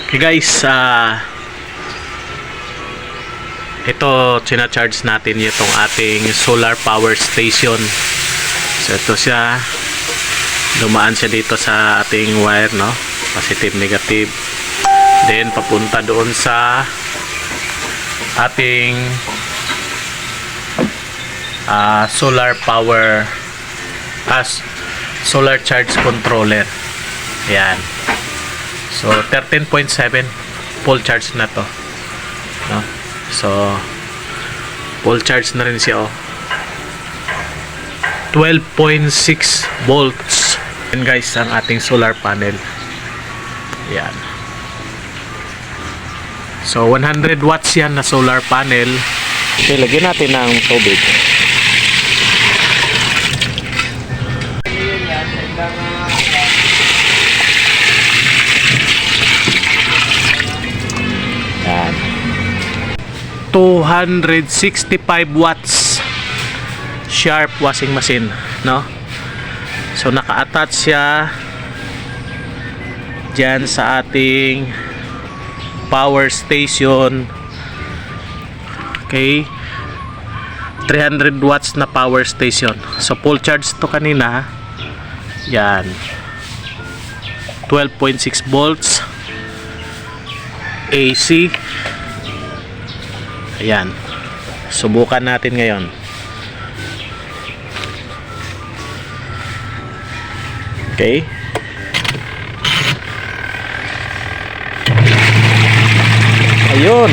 Okay guys, ito charge natin itong ating solar power station. So ito siya, dumaan siya dito sa ating wire, no? Positive, negative. Then papunta doon sa ating solar power solar charge controller. Ayan. So 13.7 full charge na to, no? So full charge na rin siya, oh. 12.6 volts. And guys, ang ating solar panel. Yan. So 100 watts yan na solar panel. Okay, lagyan natin ng tubig. Yan. 265 watts Sharp washing machine, no? So naka-attach siya dyan sa ating power station. Okay, 300 watts na power station. So full charge to kanina. Yan, 12.6 volts AC. Ayan, subukan natin ngayon. Okay, ayun,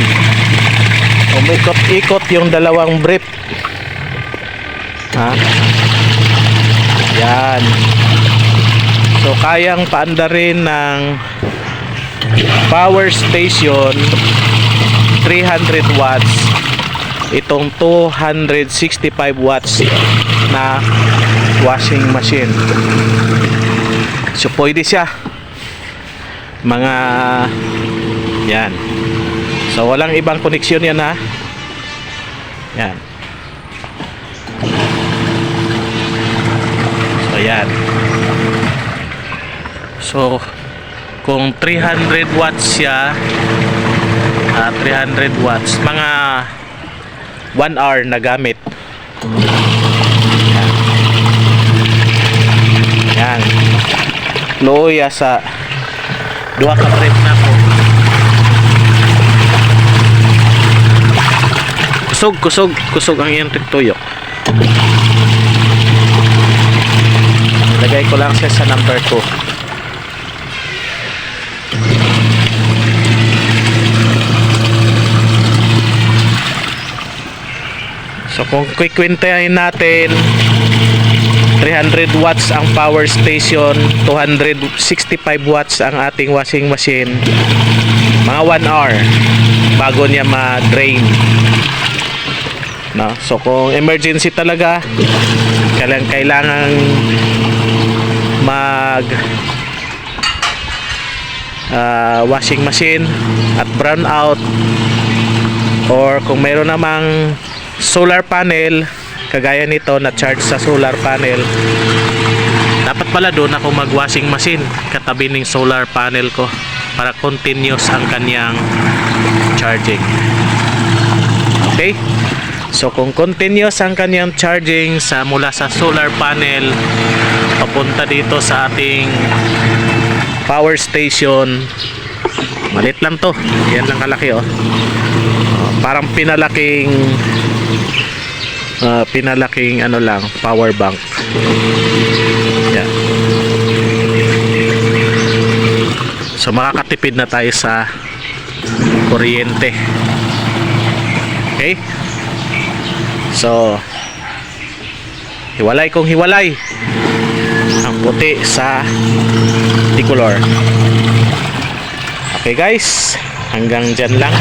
umikot-ikot yung dalawang brief. Yan. So kayang paandarin ng power station 300 watts itong 265 watts na washing machine. So pwede siya mga yan. So walang ibang koneksyon yan, ha. Yan. So yan. So kung 300 watts siya, 300 watts, mga 1 hour na gamit. Yan. Loya sa duha ka brief na ko. Kusog ang iyong tuyok. Lagay ko lang siya sa number 2. So kung quick-kwintahin natin, 300 watts ang power station, 265 watts ang ating washing machine. Mga 1 hour bago niya ma-drain, no? So kung emergency talaga, kailangan mag washing machine at brown out, or kung mayroon namang solar panel kagaya nito na charge sa solar panel, dapat pala doon ako mag washing machine katabi ng solar panel ko para continuous ang kanyang charging. Okay, so kung continuous ang kanyang charging mula sa solar panel papunta dito sa ating power station, malit lang to, yan lang kalaki, oh. Parang pinalaking ano lang, power bank. Yan. So makakatipid na tayo sa kuryente. Okay, so hiwalay ang puti sa tricolor. Okay guys, hanggang dyan lang.